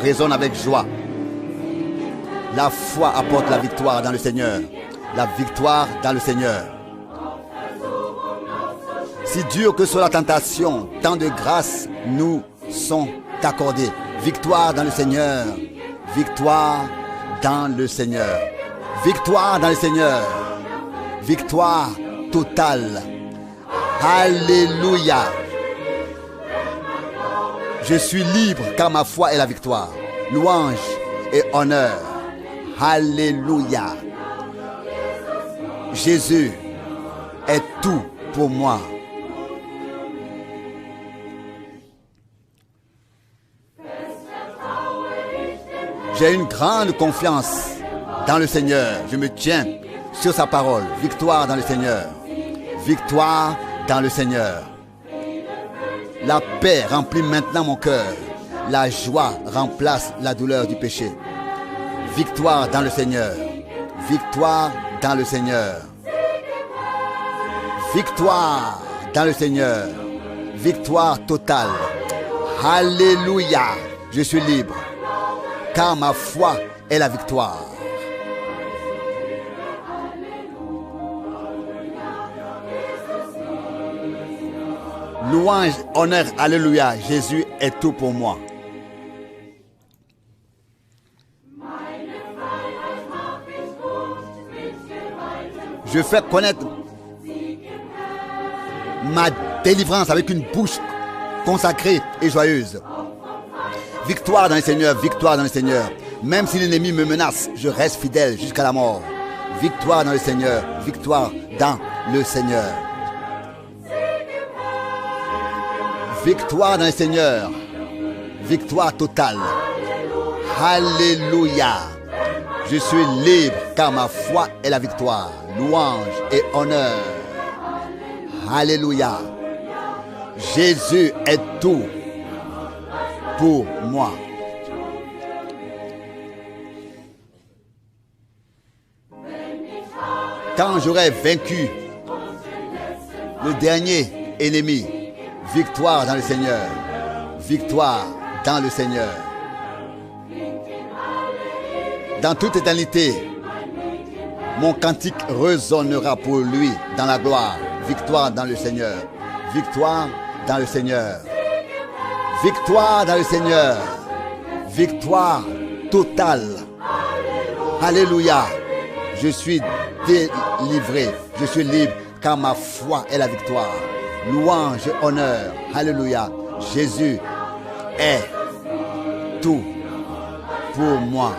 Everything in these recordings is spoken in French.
Résonne avec joie. La foi apporte la victoire dans le Seigneur. La victoire dans le Seigneur. Si dur que soit la tentation, tant de grâces nous sont accordées. Victoire dans le Seigneur. Victoire dans le Seigneur. Victoire dans le Seigneur. Victoire totale. Alléluia. Je suis libre car ma foi est la victoire. Louange et honneur. Alléluia. Jésus est tout pour moi. J'ai une grande confiance dans le Seigneur. Je me tiens sur sa parole. Victoire dans le Seigneur. Victoire dans le Seigneur. La paix remplit maintenant mon cœur. La joie remplace la douleur du péché. Victoire dans le Seigneur. Victoire dans le Seigneur. Victoire dans le Seigneur. Victoire totale. Alléluia. Je suis libre. Car ma foi est la victoire. Louange, honneur, alléluia. Jésus est tout pour moi. Je fais connaître ma délivrance avec une bouche consacrée et joyeuse. Victoire dans le Seigneur, victoire dans le Seigneur. Même si l'ennemi me menace, je reste fidèle jusqu'à la mort. Victoire dans le Seigneur, victoire dans le Seigneur. Victoire dans le Seigneur. Victoire totale. Alléluia. Je suis libre car ma foi est la victoire. Louange et honneur. Alléluia. Jésus est tout pour moi. Quand j'aurai vaincu le dernier ennemi, victoire dans le Seigneur. Victoire dans le Seigneur. Dans toute éternité, mon cantique résonnera pour lui dans la gloire. Victoire dans le Seigneur. Victoire dans le Seigneur. Victoire dans le Seigneur. Victoire totale. Alléluia. Je suis délivré. Je suis libre car ma foi est la victoire. Louange et honneur. Alléluia. Jésus est tout pour moi.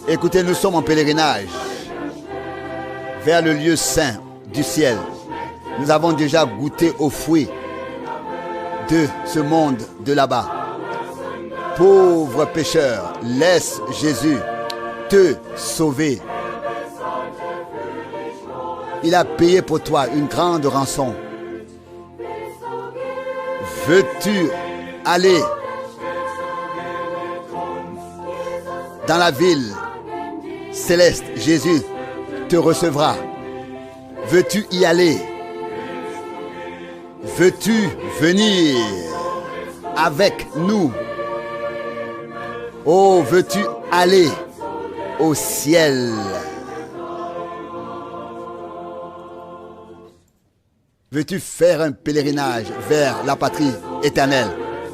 Écoutez, nous sommes en pèlerinage vers le lieu saint du ciel. Nous avons déjà goûté aux fruits de ce monde de là-bas. Pauvre pécheur, laisse Jésus te sauver. Il a payé pour toi une grande rançon. Veux-tu aller dans la ville céleste? Jésus te recevra. Veux-tu y aller? Veux-tu venir avec nous? Oh, veux-tu aller au ciel? Veux-tu faire un pèlerinage vers la patrie éternelle?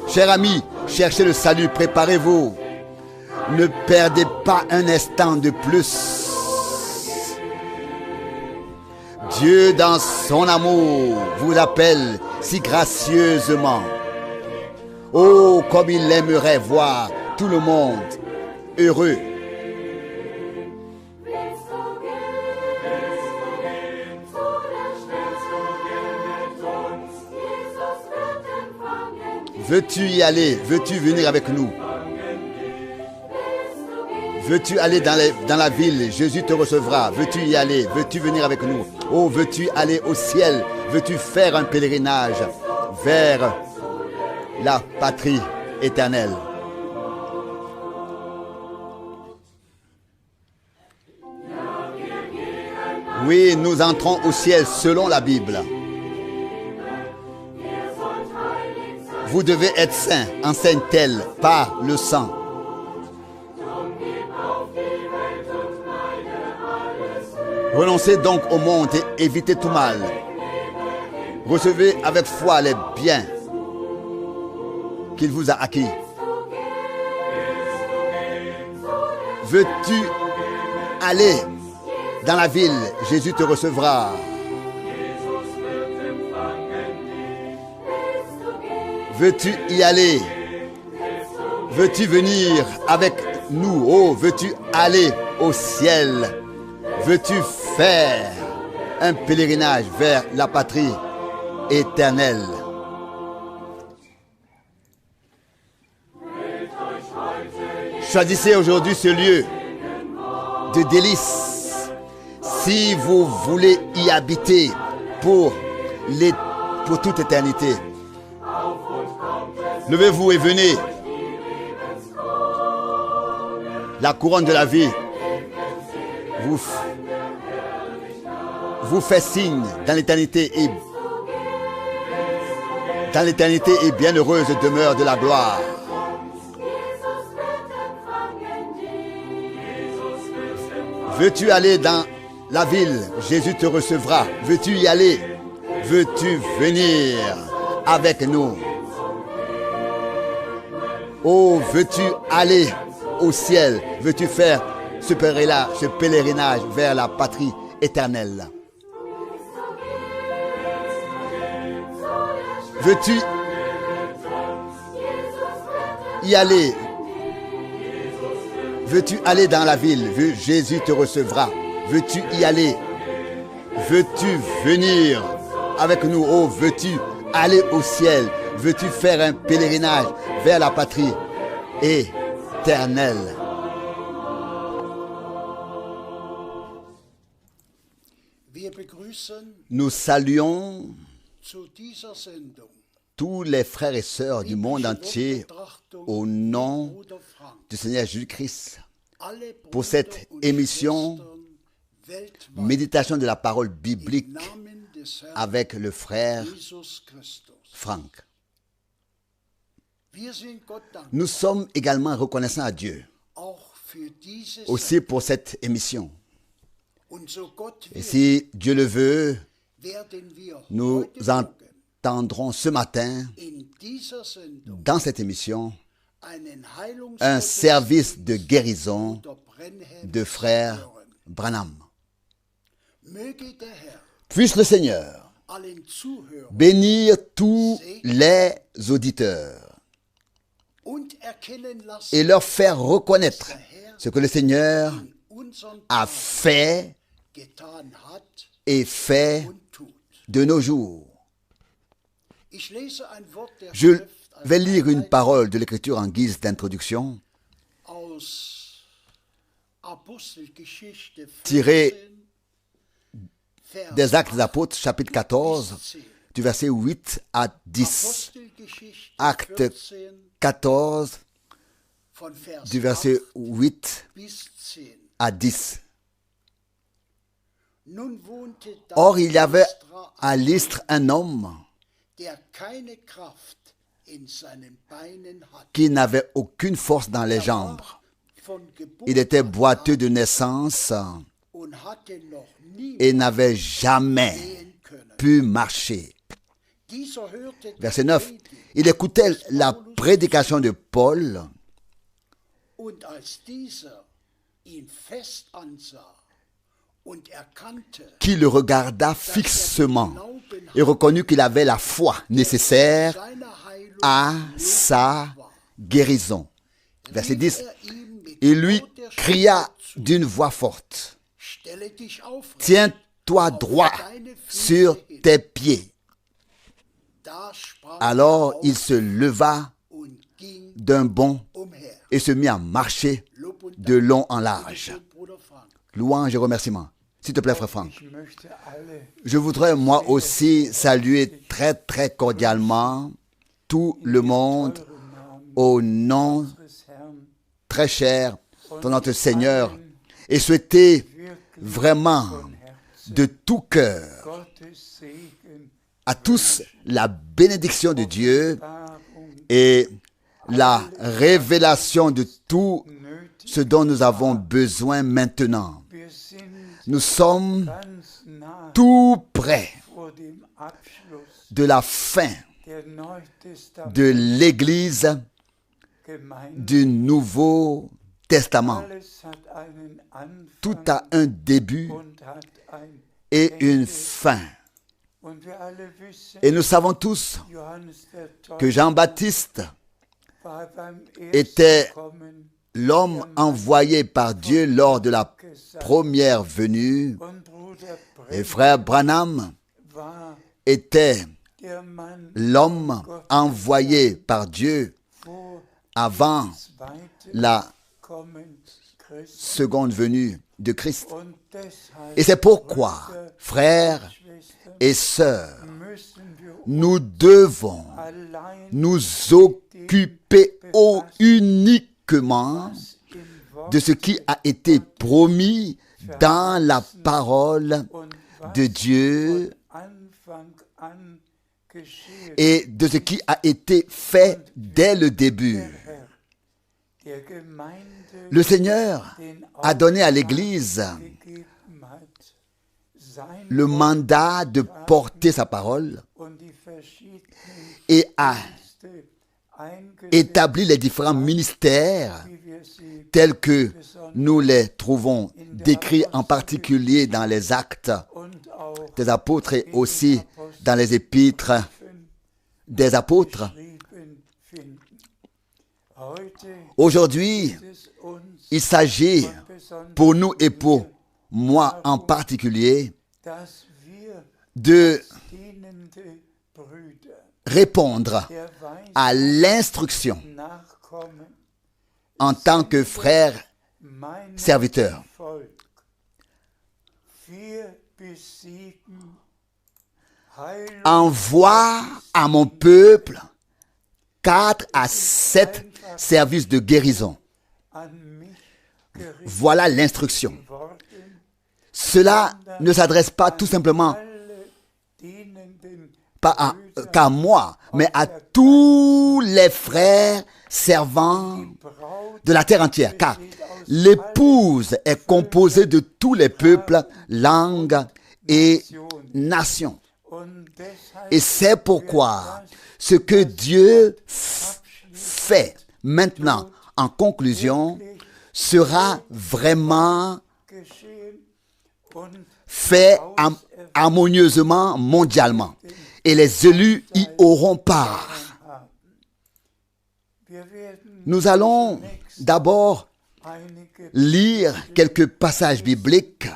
Chers amis, cherchez le salut, préparez-vous. Ne perdez pas un instant de plus. Dieu, dans son amour, vous appelle si gracieusement. Oh, comme il aimerait voir tout le monde heureux. Veux-tu y aller? Veux-tu venir avec nous? Veux-tu aller dans la ville? Jésus te recevra. Veux-tu y aller? Veux-tu venir avec nous? Oh, veux-tu aller au ciel? Veux-tu faire un pèlerinage vers la patrie éternelle? Oui, nous entrons au ciel selon la Bible. Vous devez être saints, enseigne-t-elle par le sang. Renoncez donc au monde et évitez tout mal. Recevez avec foi les biens qu'il vous a acquis. Veux-tu aller dans la ville? Jésus te recevra. Veux-tu y aller? Veux-tu venir avec nous? Oh, veux-tu aller au ciel? Veux-tu faire un pèlerinage vers la patrie éternelle? Choisissez aujourd'hui ce lieu de délices si vous voulez y habiter pour toute éternité. Levez-vous et venez. La couronne de la vie vous fait signe dans l'éternité et bienheureuse demeure de la gloire. Veux-tu aller dans la ville? Jésus te recevra. Veux-tu y aller? Veux-tu venir avec nous? Oh, veux-tu aller au ciel? Veux-tu faire ce pèlerinage vers la patrie éternelle? Veux-tu y aller? Veux-tu aller dans la ville? Jésus te recevra. Veux-tu y aller? Veux-tu venir avec nous? Oh, veux-tu aller au ciel? Veux-tu faire un pèlerinage vers la patrie éternelle? Nous saluons tous les frères et sœurs du monde entier au nom du Seigneur Jésus-Christ pour cette émission Méditation de la parole biblique avec le frère Franck. Nous sommes également reconnaissants à Dieu aussi pour cette émission. Et si Dieu le veut, nous entendrons ce matin dans cette émission un service de guérison de frère Branham. Puisse le Seigneur bénir tous les auditeurs et leur faire reconnaître ce que le Seigneur a fait et fait de nos jours. Je vais lire une parole de l'Écriture en guise d'introduction, tirée des Actes des Apôtres, chapitre 14, du verset 8 à 10. Acte 14, du verset 8 à 10. Or, il y avait à Lystre un homme qui n'avait aucune force dans les jambes. Il était boiteux de naissance et n'avait jamais pu marcher. Verset 9. Il écoutait la prédication de Paul qui le regarda fixement et reconnut qu'il avait la foi nécessaire à sa guérison. Verset 10. Il lui cria d'une voix forte, « Tiens-toi droit sur tes pieds. » Alors il se leva d'un bond et se mit à marcher de long en large. Louange et remerciements. S'il te plaît, frère Franck. Je voudrais moi aussi saluer très très cordialement tout le monde au nom très cher de notre Seigneur et souhaiter vraiment de tout cœur à tous la bénédiction de Dieu et la révélation de tout ce dont nous avons besoin maintenant. Nous sommes tout près de la fin de l'Église du Nouveau Testament. Tout a un début et une fin. Et nous savons tous que Jean-Baptiste était l'homme envoyé par Dieu lors de la première venue. Et frère Branham était l'homme envoyé par Dieu avant la seconde venue de Christ. Et c'est pourquoi, frères et sœurs, nous devons nous occuper uniquement de ce qui a été promis dans la parole de Dieu et de ce qui a été fait dès le début. Le Seigneur a donné à l'Église le mandat de porter sa parole et a établi les différents ministères tels que nous les trouvons décrits en particulier dans les actes des apôtres et aussi dans les épîtres des apôtres. Aujourd'hui, il s'agit pour nous et pour moi en particulier de répondre à l'instruction en tant que frère serviteur. Envoie à mon peuple 4 à 7 services de guérison. Voilà l'instruction. Cela ne s'adresse pas tout simplement qu'à moi, mais à tous les frères servants de la terre entière. Car l'épouse est composée de tous les peuples, langues et nations. Et c'est pourquoi ce que Dieu fait maintenant, en conclusion, sera vraiment fait harmonieusement mondialement. Et les élus y auront part. Nous allons d'abord lire quelques passages bibliques,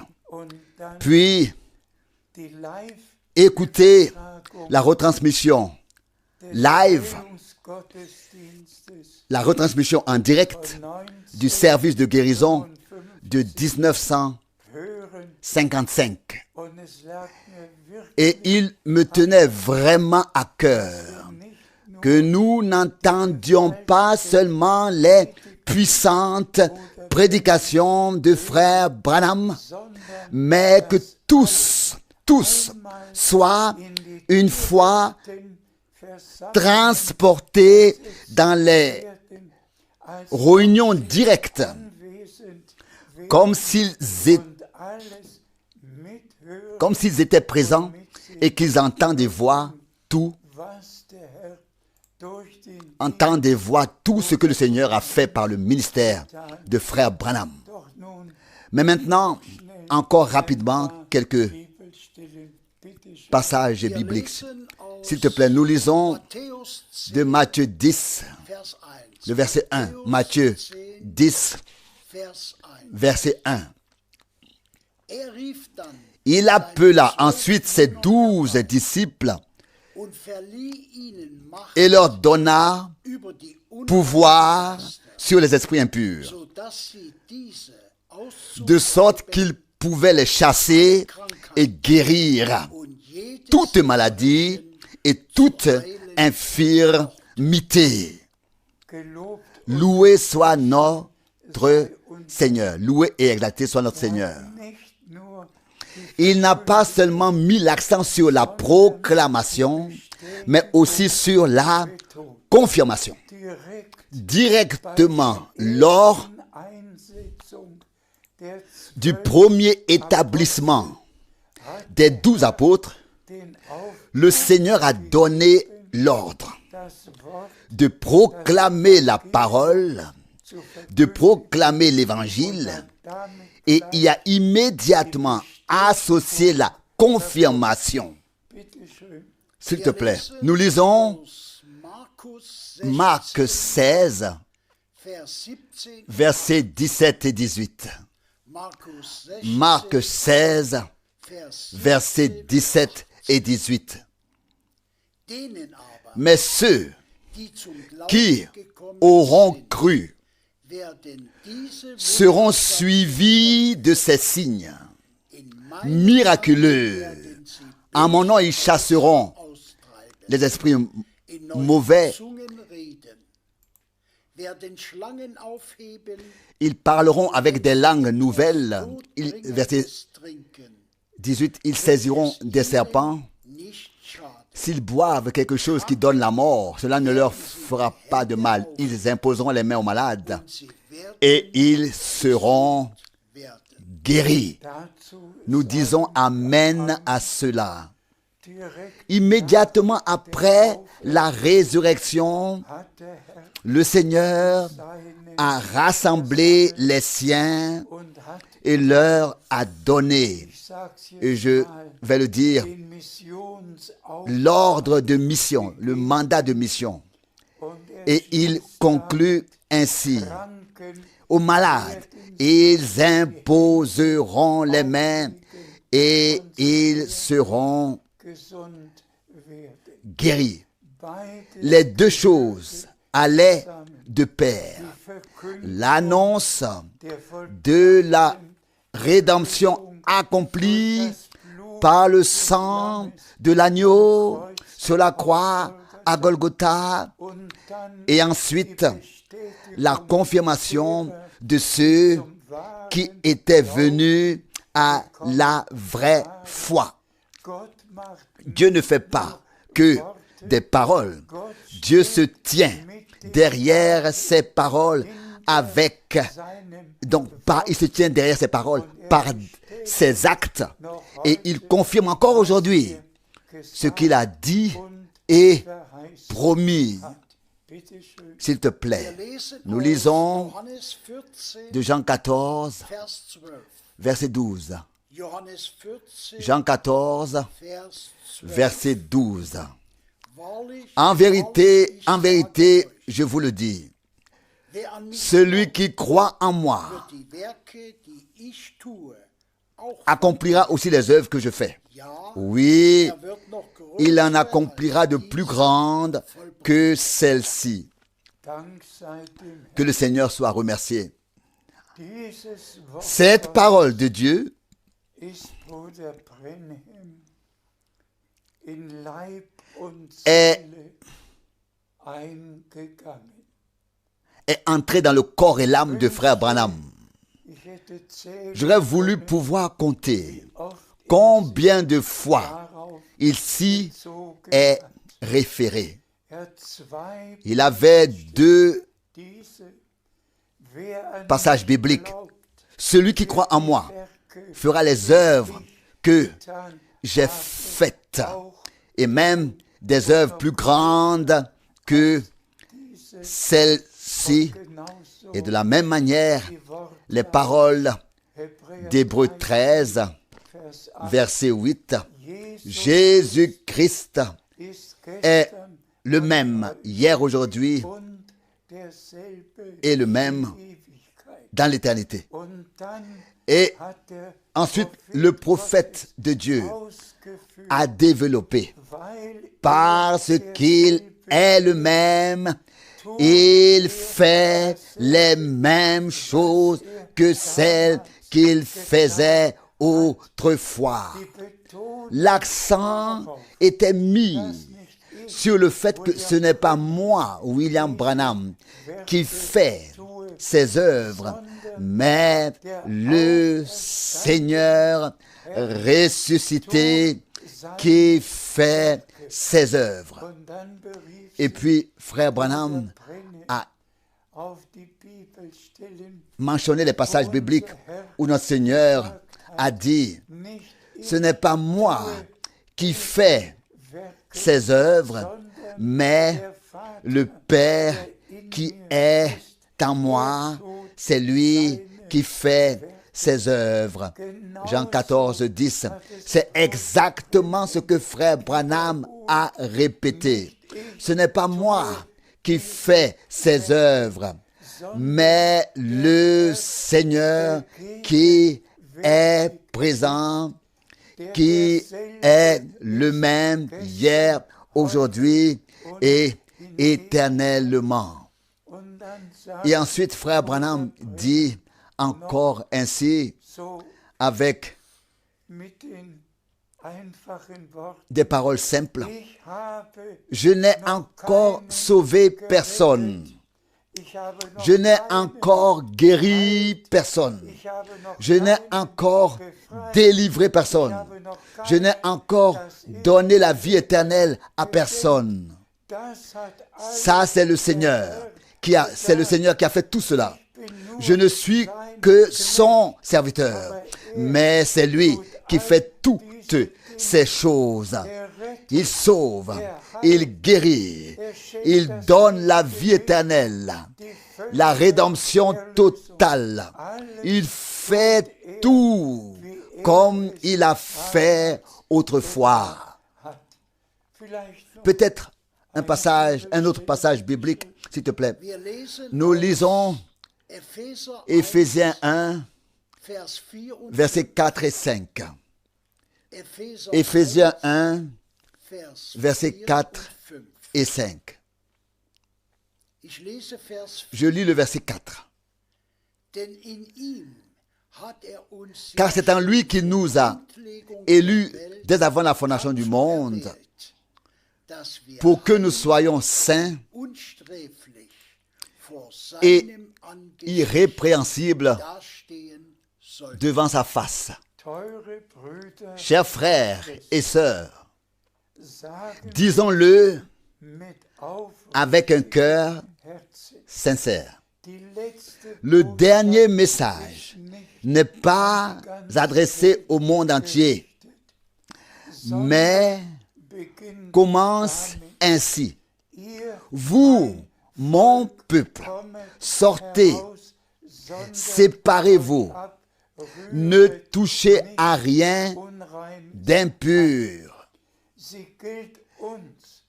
puis écouter la retransmission live, la retransmission en direct du service de guérison de 1955. Et il me tenait vraiment à cœur que nous n'entendions pas seulement les puissantes prédications de frère Branham, mais que tous soient une fois transportés dans les réunions directes, comme s'ils étaient présents et qu'ils entendent tout ce que le Seigneur a fait par le ministère de frère Branham. Mais maintenant, encore rapidement, quelques passages bibliques. S'il te plaît, nous lisons de Matthieu 10, le verset 1. Matthieu 10, verset 1. Il appela ensuite ses 12 disciples et leur donna pouvoir sur les esprits impurs, de sorte qu'ils pouvaient les chasser et guérir toute maladie et toute infirmité. Loué soit notre Seigneur. Loué et exalté soit notre Seigneur. Il n'a pas seulement mis l'accent sur la proclamation, mais aussi sur la confirmation. Directement lors du premier établissement des 12 apôtres, le Seigneur a donné l'ordre de proclamer la parole, de proclamer l'évangile, et il y a immédiatement associé la confirmation. S'il te plaît, nous lisons Marc 16, versets 17 et 18. Marc 16, versets 17 et 18. Mais ceux qui auront cru seront suivis de ces signes miraculeux. En mon nom, ils chasseront les esprits mauvais. Ils parleront avec des langues nouvelles. Verset 18, ils saisiront des serpents. S'ils boivent quelque chose qui donne la mort, cela ne leur fera pas de mal. Ils imposeront les mains aux malades et ils seront guéris. Nous disons Amen à cela. Immédiatement après la résurrection, le Seigneur a rassemblé les siens et leur a donné, et je vais le dire, l'ordre de mission, le mandat de mission. Et il conclut ainsi: aux malades, ils imposeront les mains et ils seront guéris. Les deux choses allaient de pair. L'annonce de la rédemption accomplie par le sang de l'agneau sur la croix à Golgotha, et ensuite la confirmation de ceux qui étaient venus à la vraie foi. Dieu ne fait pas que des paroles. Dieu se tient derrière ses paroles il se tient derrière ses paroles par ses actes, et il confirme encore aujourd'hui ce qu'il a dit et promis. S'il te plaît, nous lisons de Jean 14, verset 12. Jean 14, verset 12. En vérité, je vous le dis, Celui qui croit en moi accomplira aussi les œuvres que je fais. Oui, il en accomplira de plus grandes que celles-ci. Que le Seigneur soit remercié. Cette parole de Dieu est entrée dans le corps et l'âme de frère Branham. J'aurais voulu pouvoir compter combien de fois il s'y est référé. Il avait deux passages bibliques. Celui qui croit en moi fera les œuvres que j'ai faites, et même des œuvres plus grandes que celles-ci. Et de la même manière, les paroles d'Hébreux 13, verset 8, Jésus-Christ est le même hier, aujourd'hui et le même dans l'éternité. Et ensuite, le prophète de Dieu a développé, parce qu'il est le même, il fait les mêmes choses que celles qu'il faisait autrefois. L'accent était mis sur le fait que ce n'est pas moi, William Branham, qui fait ces œuvres, mais le Seigneur ressuscité qui fait ses œuvres. Et puis, frère Branham a mentionné les passages bibliques où notre Seigneur a dit, ce n'est pas moi qui fais ces œuvres, mais le Père qui est en moi, c'est lui qui fait ses œuvres. Jean 14, 10. C'est exactement ce que frère Branham a répété. Ce n'est pas moi qui fais ces œuvres, mais le Seigneur qui est présent, qui est le même hier, aujourd'hui et éternellement. Et ensuite, frère Branham dit encore ainsi, avec des paroles simples, je n'ai encore sauvé personne. Je n'ai encore guéri personne. Je n'ai encore délivré personne. Je n'ai encore donné la vie éternelle à personne. Ça, c'est le Seigneur qui a fait tout cela. Je ne suis que son serviteur, mais c'est lui qui fait toutes ces choses. Il sauve, il guérit, il donne la vie éternelle, la rédemption totale. Il fait tout comme il a fait autrefois. Peut-être un autre passage biblique, s'il te plaît. Nous lisons Éphésiens 1, versets 4 et 5. Éphésiens 1, versets 4 et 5. Je lis le verset 4. Car c'est en lui qu'il nous a élus dès avant la fondation du monde, pour que nous soyons saints et irrépréhensibles devant sa face. Chers frères et sœurs, disons-le avec un cœur sincère. Le dernier message n'est pas adressé au monde entier, mais commence ainsi. Vous, mon peuple, sortez, séparez-vous, ne touchez à rien d'impur.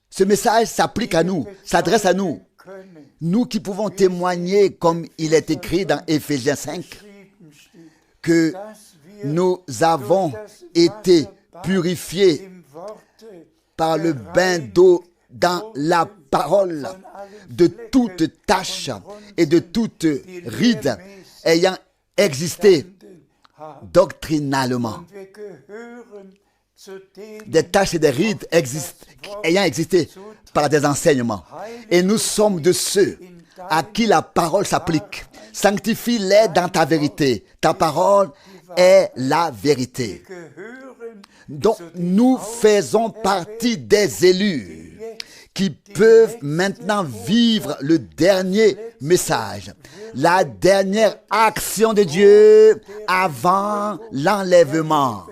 Ce message s'applique à nous, s'adresse à nous. Nous qui pouvons témoigner, comme il est écrit dans Éphésiens 5, que nous avons été purifiés par le bain d'eau dans la parole de toute tache et de toute ride ayant existé doctrinalement. Des taches et des rides ayant existé par des enseignements. Et nous sommes de ceux à qui la parole s'applique. Sanctifie-les dans ta vérité. Ta parole est la vérité. Donc nous faisons partie des élus qui peuvent maintenant vivre le dernier message, la dernière action de Dieu avant l'enlèvement.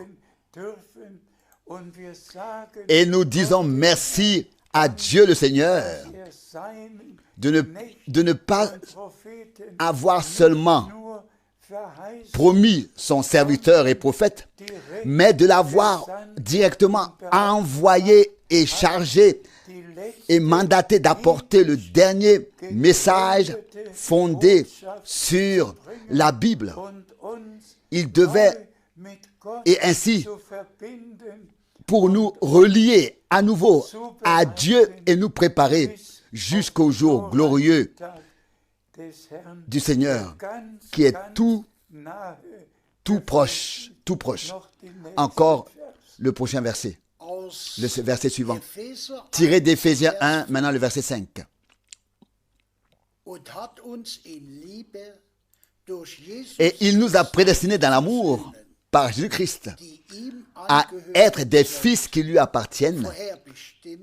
Et nous disons merci à Dieu le Seigneur de ne pas avoir seulement promis son serviteur et prophète, mais de l'avoir directement envoyé et chargé et mandaté d'apporter le dernier message fondé sur la Bible. Il devait, et ainsi, pour nous relier à nouveau à Dieu et nous préparer jusqu'au jour glorieux du Seigneur, qui est tout proche. Encore le prochain verset, le verset suivant, tiré d'Éphésiens 1, maintenant le verset 5. Et il nous a prédestinés dans l'amour par Jésus-Christ à être des fils qui lui appartiennent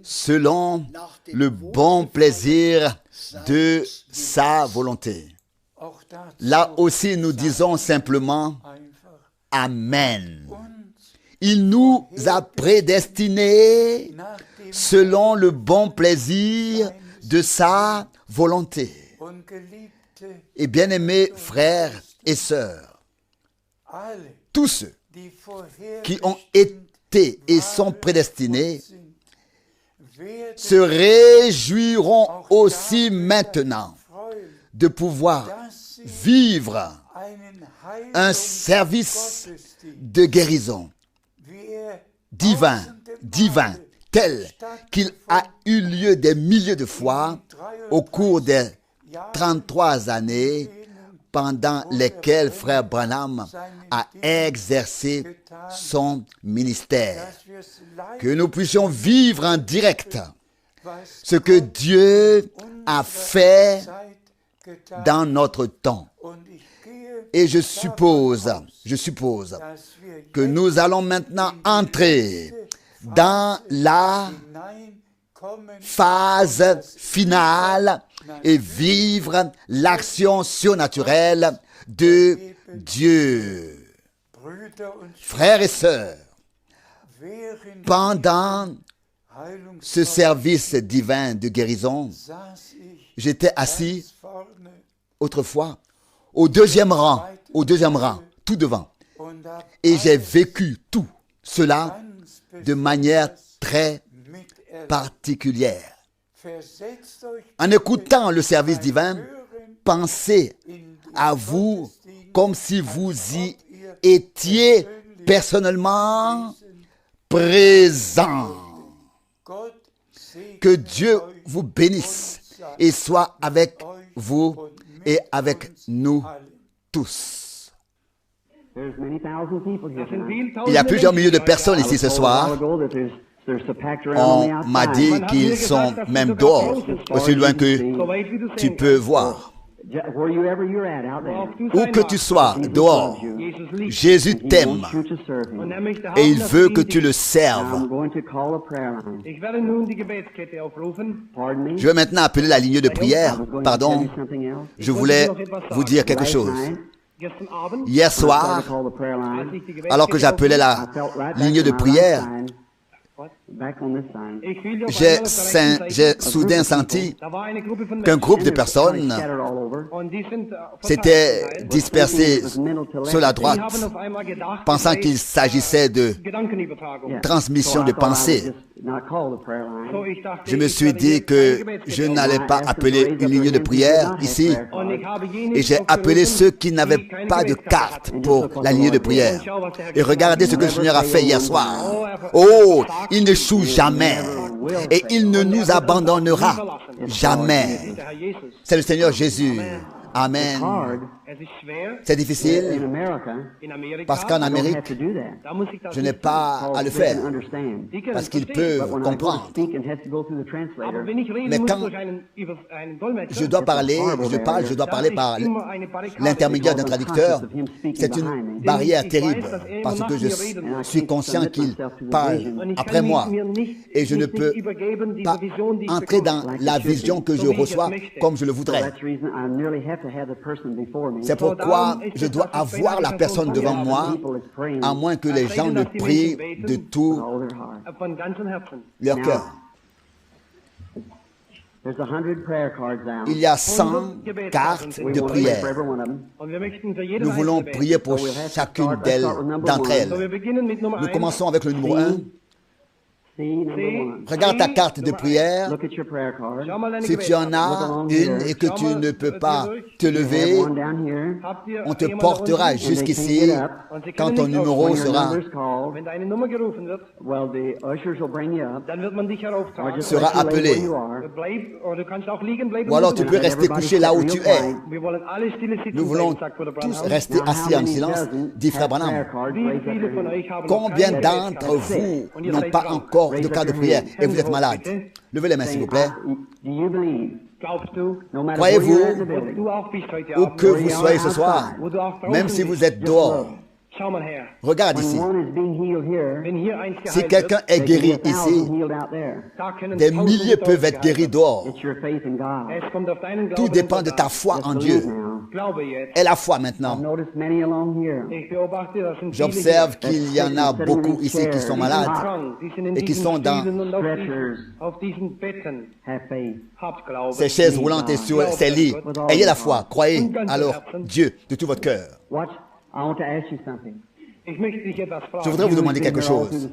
selon le bon plaisir de sa volonté. Là aussi, nous disons simplement Amen. Il nous a prédestinés selon le bon plaisir de sa volonté. Et bien-aimés frères et sœurs, tous ceux qui ont été et sont prédestinés se réjouiront aussi maintenant de pouvoir vivre un service de guérison divin, tel qu'il a eu lieu des milliers de fois au cours des 33 années pendant lesquelles Frère Branham a exercé son ministère. Que nous puissions vivre en direct ce que Dieu a fait dans notre temps. Et je suppose que nous allons maintenant entrer dans la phase finale et vivre l'action surnaturelle de Dieu. Frères et sœurs, pendant ce service divin de guérison, j'étais assis autrefois au deuxième rang, tout devant. Et j'ai vécu tout cela de manière très particulière. En écoutant le service divin, pensez à vous comme si vous y étiez personnellement présent. Que Dieu vous bénisse et soit avec vous et avec nous tous. Il y a plusieurs milliers de personnes ici ce soir. On m'a dit qu'ils sont même dehors, aussi loin que tu peux voir. Où que tu sois, dehors, Jésus t'aime et il veut que tu le serves. Je vais maintenant appeler la ligne de prière. Pardon, je voulais vous dire quelque chose. Hier soir, alors que j'appelais la ligne de prière, J'ai soudain senti qu'un groupe de personnes s'était dispersé sur la droite, pensant qu'il s'agissait de transmission de pensée. Je me suis dit que je n'allais pas appeler une ligne de prière ici, et j'ai appelé ceux qui n'avaient pas de carte pour la ligne de prière. Et regardez ce que le Seigneur a fait hier soir. Oh, il n'échoue jamais, et il ne nous abandonnera jamais. C'est le Seigneur Jésus. Amen. C'est difficile parce qu'en Amérique, je n'ai pas à le faire parce qu'ils peuvent comprendre. Mais quand je dois parler, je dois parler par l'intermédiaire d'un traducteur. C'est une barrière terrible parce que je suis conscient qu'il parle après moi et je ne peux pas entrer dans la vision que je reçois comme je le voudrais. C'est pourquoi je dois avoir la personne devant moi, à moins que les gens ne prient de tout leur cœur. Il y a 100 cartes de prière. Nous voulons prier pour chacune d'entre elles. Nous commençons avec le numéro 1. Regarde ta carte de prière. Si tu en as une et que tu ne peux pas te lever, on te portera jusqu'ici quand ton numéro sera appelé. Ou alors tu peux rester couché là où tu es. Nous voulons tous rester assis en silence, dit Frère Branham. Combien d'entre vous n'ont pas encore de cas de prière et vous êtes malade? Levez les mains s'il vous plaît. Croyez-vous, où que vous soyez ce soir, même si vous êtes dehors, regarde ici. Si quelqu'un est guéri ici, des milliers peuvent être guéris dehors. Tout dépend de ta foi en Dieu. Et la foi maintenant. J'observe qu'il y en a beaucoup ici qui sont malades et qui sont dans ces chaises roulantes et sur ces lits. Ayez la foi, croyez alors Dieu de tout votre cœur. Je voudrais vous demander quelque chose.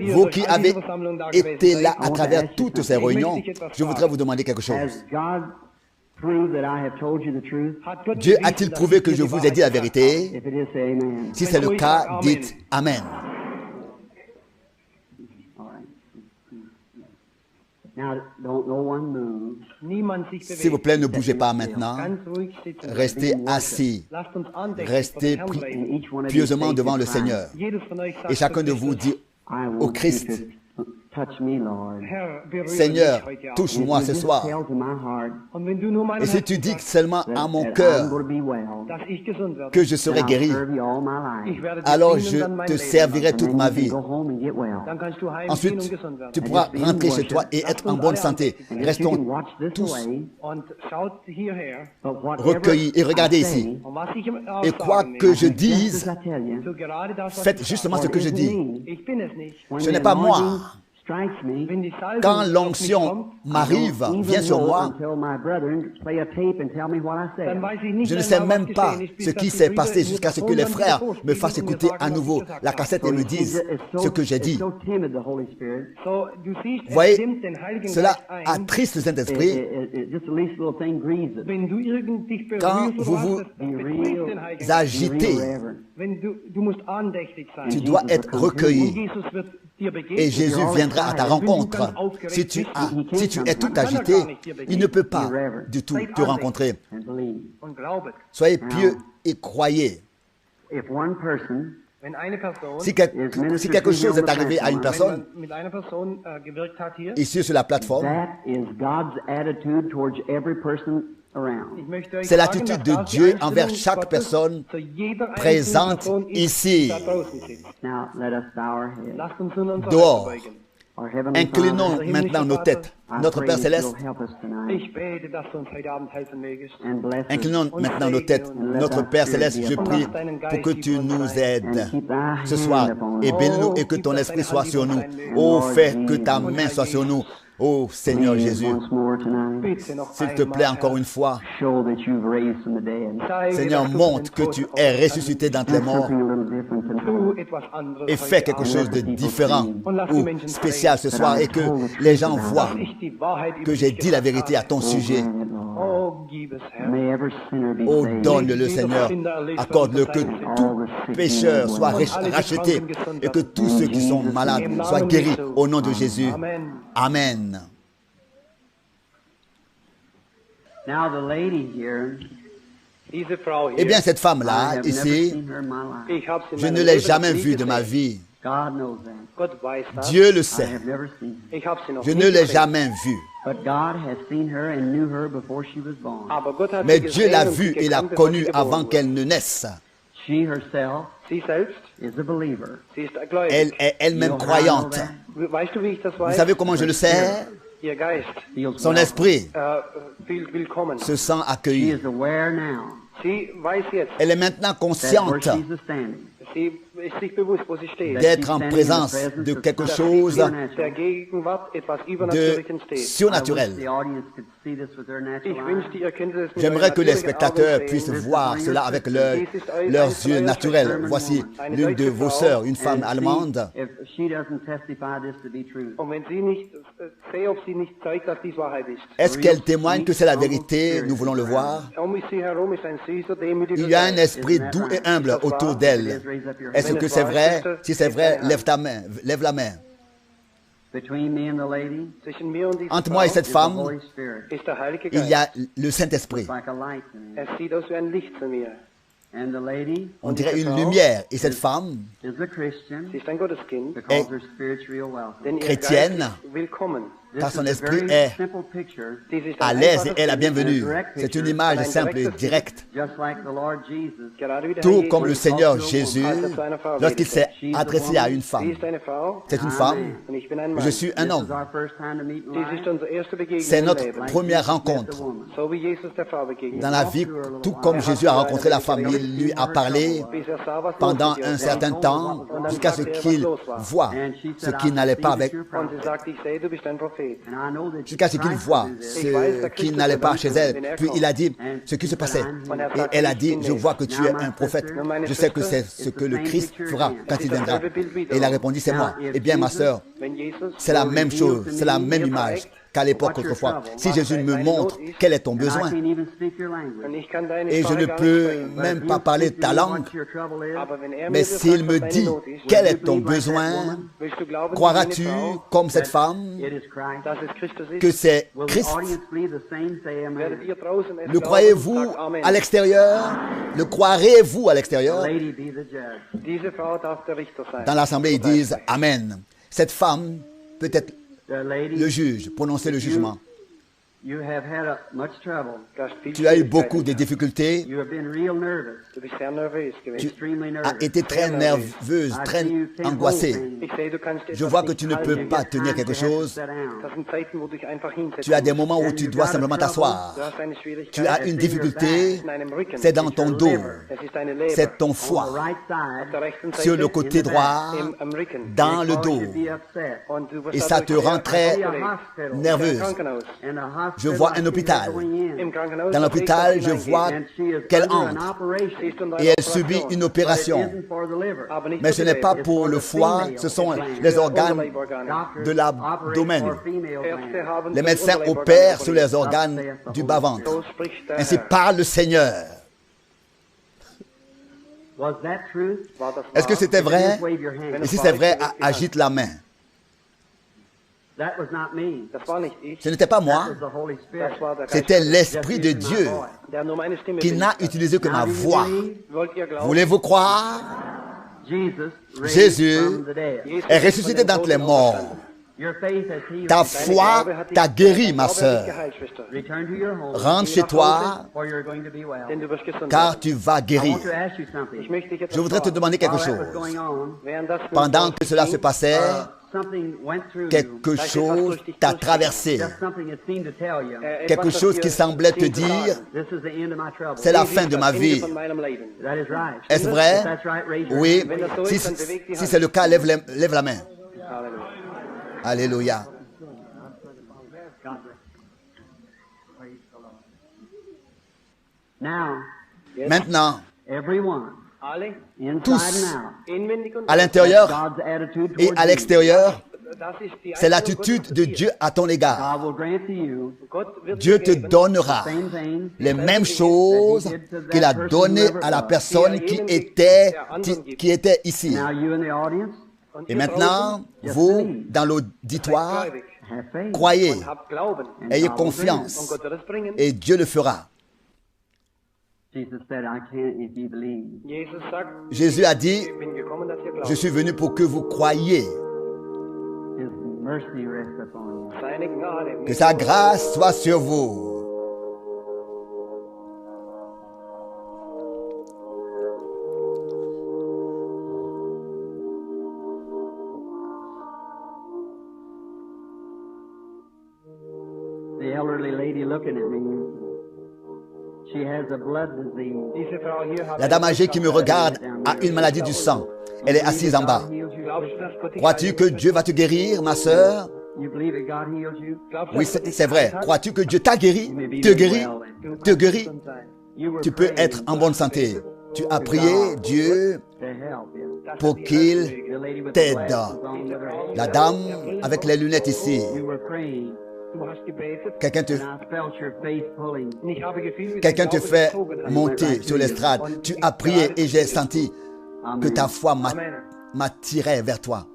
Vous qui avez été là à travers toutes ces réunions, je voudrais vous demander quelque chose. Dieu a-t-il prouvé que je vous ai dit la vérité? Si c'est le cas, dites Amen. S'il vous plaît, ne bougez pas maintenant. Restez assis. Restez pieusement devant le Seigneur. Et chacun de vous dit au Christ, Seigneur, touche-moi ce soir. Et si tu dis seulement à mon cœur que je serai guéri, alors je te servirai toute ma vie. Ensuite, tu pourras rentrer chez toi et être en bonne santé. Restons tous recueillis et regardez ici. Et quoi que je dise, faites justement ce que je dis. Ce n'est pas moi. Quand l'onction m'arrive, vient sur moi, je ne sais même pas ce qui s'est passé jusqu'à ce que les frères me fassent écouter à nouveau la cassette et me disent ce que j'ai dit. Vous voyez, cela attriste le Saint-Esprit. Quand vous vous agitez, tu dois être recueilli. Et Jésus viendra à ta rencontre. Si tu es tout agité, il ne peut pas du tout te rencontrer. Soyez pieux et croyez. Si quelque chose est arrivé à une personne, ici sur la plateforme, c'est l'attitude de Dieu envers chaque personne présente ici, dehors. Inclinons maintenant nos têtes. Notre Père Céleste, inclinons maintenant nos têtes. Notre Père Céleste, je prie pour que tu nous aides ce soir et bénis-nous et que ton esprit soit sur nous. Oh, fais que ta main soit sur nous. Oh Seigneur Jésus, s'il te plaît encore une fois, Seigneur, montre que tu es ressuscité d'entre les morts et fais quelque chose de différent ou spécial ce soir et que les gens voient que j'ai dit la vérité à ton sujet. Oh, donne-le Seigneur, accorde-le que tout pécheur soit racheté et que tous ceux qui sont malades soient guéris au nom de Jésus. Amen. Eh bien, cette femme-là, ici, je ne l'ai jamais vue de ma vie. Dieu le sait. Je ne l'ai jamais vue. Mais Dieu l'a vue et l'a connue avant qu'elle ne naisse. Elle est elle-même croyante. Vous savez comment je le sais? Son esprit se sent accueilli. Elle est maintenant consciente d'être en présence de quelque chose de surnaturel. J'aimerais que les spectateurs puissent voir cela avec leurs yeux naturels. Voici l'une de vos sœurs, une femme allemande. Est-ce qu'elle témoigne que c'est la vérité? Nous voulons le voir. Il y a un esprit doux et humble autour d'elle. Est-ce que c'est vrai? Si c'est vrai, lève ta main, lève la main. Entre moi et cette femme, il y a le Saint-Esprit. On dirait une lumière. Et cette femme est chrétienne, car son esprit est à l'aise et est la bienvenue. C'est une image simple et directe. Tout comme le Seigneur Jésus, lorsqu'il s'est adressé à une femme. C'est une femme, je suis un homme. C'est notre première rencontre. Dans la vie, tout comme Jésus a rencontré la femme, il lui a parlé pendant un certain temps, jusqu'à ce qu'il voie ce qui n'allait pas avec jusqu'à ce qu'il voit ce qui n'allait pas chez elle. Puis il a dit ce qui se passait. Et elle a dit, je vois que tu es un prophète. Je sais que c'est ce que le Christ fera quand il viendra. Et il a répondu, c'est moi. Eh bien, ma sœur, c'est la même chose, c'est la même image qu'à l'époque autrefois. Si Jésus me montre quel est ton besoin, et je ne peux même pas parler ta langue, mais s'il me dit quel est ton besoin, croiras-tu, comme cette femme, que c'est Christ? Le croyez-vous à l'extérieur? Le croirez-vous à l'extérieur? Dans l'assemblée, ils disent Amen. Cette femme peut être le juge, prononcer le jugement. Tu as eu beaucoup de difficultés. Tu as été très nerveuse, très angoissée. Je vois que tu ne peux pas tenir quelque chose. Tu as des moments où tu dois simplement t'asseoir. Tu as une difficulté, c'est dans ton dos, c'est ton foie, sur le côté droit, dans le dos. Et ça te rend très nerveuse. Je vois un hôpital. Dans l'hôpital, je vois qu'elle entre et elle subit une opération. Mais ce n'est pas pour le foie, ce sont les organes de l'abdomen. Les médecins opèrent sur les organes du bas-ventre. Ainsi parle le Seigneur. Est-ce que c'était vrai? Et si c'est vrai, agite la main. Ce n'était pas moi, c'était l'Esprit de Dieu qui n'a utilisé que ma voix. Voulez-vous croire? Jésus est ressuscité d'entre les morts. Ta foi t'a guéri, ma sœur. Rentre chez toi, car tu vas guérir. Je voudrais te demander quelque chose. Pendant que cela se passait, quelque chose t'a traversé, quelque chose qui semblait te dire, c'est la fin de ma vie. Est-ce vrai? Oui. Si c'est le cas, lève la main. Alléluia. Maintenant, tous, à l'intérieur et à l'extérieur, c'est l'attitude de Dieu à ton égard. Dieu te donnera les mêmes choses qu'il a données à la personne qui était ici. Et maintenant, vous, dans l'auditoire, croyez, ayez confiance, et Dieu le fera. Jésus a dit, je suis venu pour que vous croyiez. Que sa grâce soit sur vous. The elderly lady looking at me. She has a blood disease. La dame âgée qui me regarde a une maladie du sang. Elle est assise en bas. Crois-tu que Dieu va te guérir, ma sœur? Oui, c'est vrai. Crois-tu que Dieu t'a guéri? Te guérit? Te guérit? Tu peux être en bonne santé. Tu as prié Dieu pour qu'il t'aide. La dame avec les lunettes ici. Quelqu'un te fait monter sur l'estrade. Tu as prié et j'ai senti que ta foi m'attirait vers toi,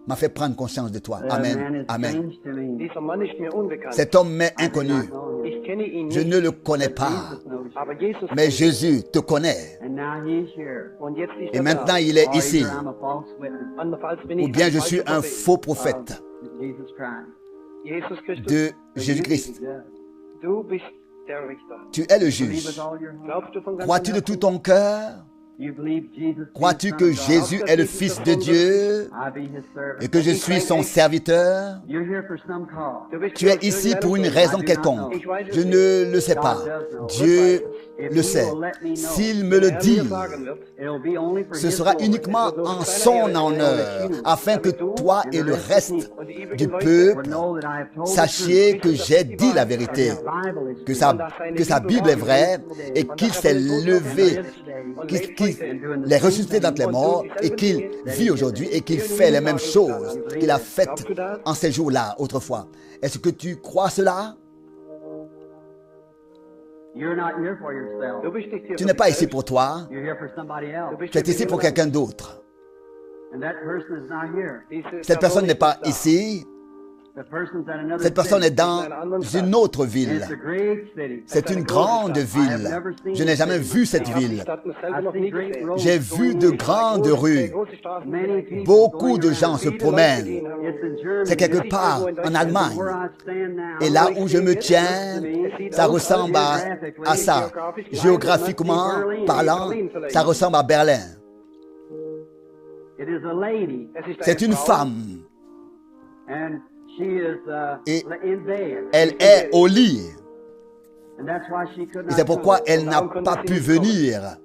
m'a fait prendre conscience de toi. Amen. Amen. Cet homme m'est inconnu. Je ne le connais pas. Mais Jésus te connaît. Et maintenant il est ici. Ou bien je suis un faux prophète de Jésus-Christ. Tu es le juge. Crois-tu de tout ton cœur? Crois-tu que Jésus est le Fils de Dieu et que je suis son serviteur? Tu es ici pour une raison quelconque. Je ne le sais pas. Dieu le sait. S'il me le dit, ce sera uniquement en son honneur, afin que toi et le reste du peuple sachiez que j'ai dit la vérité, que sa Bible est vraie et qu'il s'est levé, qu'il est ressuscité d'entre les morts et qu'il vit aujourd'hui et qu'il fait les mêmes choses qu'il a faites en ces jours-là autrefois. Est-ce que tu crois cela? Tu n'es pas ici pour toi. Tu es ici pour quelqu'un d'autre. Cette personne n'est pas ici. Cette personne est dans une autre ville. C'est une grande ville. Je n'ai jamais vu cette ville. J'ai vu de grandes rues. Beaucoup de gens se promènent. C'est quelque part en Allemagne. Et là où je me tiens, ça ressemble à ça. Géographiquement parlant, ça ressemble à Berlin. C'est une femme. Et elle est au lit. Et c'est pourquoi elle n'a pas pu venir.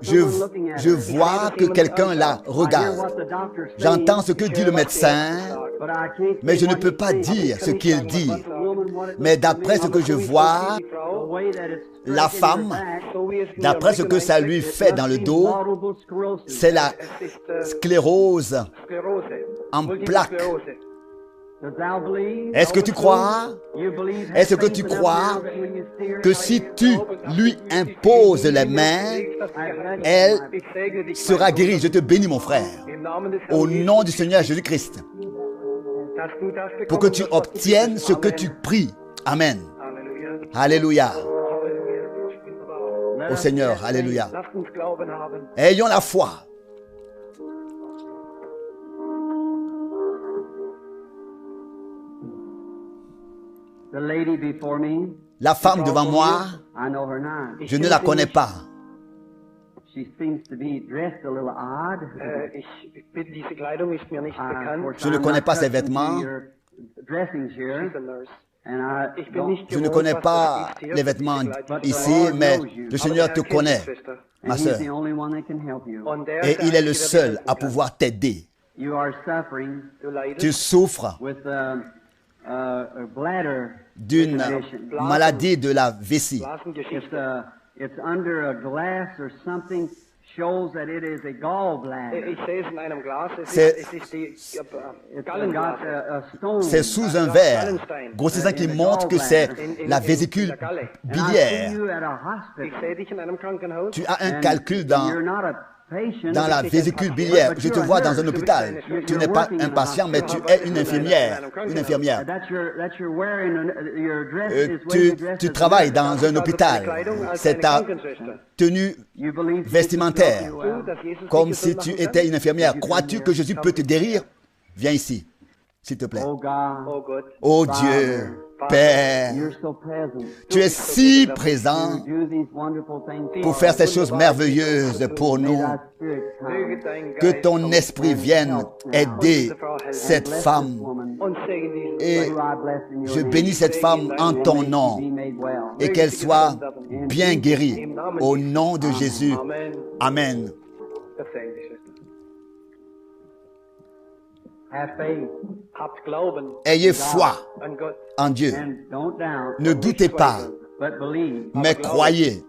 Je vois que quelqu'un la regarde. J'entends ce que dit le médecin, mais je ne peux pas dire ce qu'il dit. Mais d'après ce que je vois, la femme, d'après ce que ça lui fait dans le dos, c'est la sclérose en plaques. Est-ce que tu crois? Est-ce que tu crois que si tu lui imposes les mains, elle sera guérie? Je te bénis, mon frère, au nom du Seigneur Jésus-Christ, pour que tu obtiennes ce que tu pries. Amen. Alléluia. Au Seigneur, alléluia. Ayons la foi. La femme devant moi, je ne la connais pas. She seems to be dressed a little odd. Diese Kleidung ist mir nicht bekannt. Je ne connais pas ses vêtements. Dressings here. She's a nurse. And Ich bin nicht Je ne gewohnt, connais was pas das ist hier. les vêtements Vielleicht ici, mais le Seigneur te connaît, ma he's sœur. the only one that can help you. Und der Et ist der il est le Einzige, der seul helfen à kann. pouvoir t'aider. You are suffering Du leidest Tu souffres with a bladder d'une condition. maladie de la vessie. Blasengeschichte. It's under a glass or something shows that it is a gallbladder. Ich sehe es in einem Glas. C'est- Es ist die It's got Gallenblase. a stone. C'est sous un verre grossissant qui montre que c'est la vésicule And I see biliaire. you at a Ich hospital. sehe dich in einem Krankenhaus. Tu as un And calcul you're not a patient. dans la vésicule biliaire. Je te vois dans un hôpital. Tu n'es pas un patient, mais tu es une infirmière. Une infirmière. That's your wearing your dress is Tu, wearing dress tu as travailles a dans un hôpital. C'est ta tenue You believe vestimentaire. Jesus can help you, Dass Jesus dich comme si gesund tu machen kann? étais une infirmière. Crois-tu que Jésus peut te guérir? Viens ici, s'il te plaît. Oh God, Oh Gott. Oh Dieu, Père, you're so present. tu es si présent Do these wonderful things pour faire ces choses merveilleuses pour nous. May thy spirit come. Möge dein Que Geist ton esprit vienne aider cette Bless this femme. woman, uns segen diesen Et who I bless in your je name. bénis cette femme en ton Be nom made well. et qu'elle soit bien guérie au nom de Jésus. Amen. Amen. Das segne dich, Schwester. Have faith Habt Glauben Ayez foi an Gott. en Dieu. and don't doubt, Ne doutez pas, but believe. mais croyez.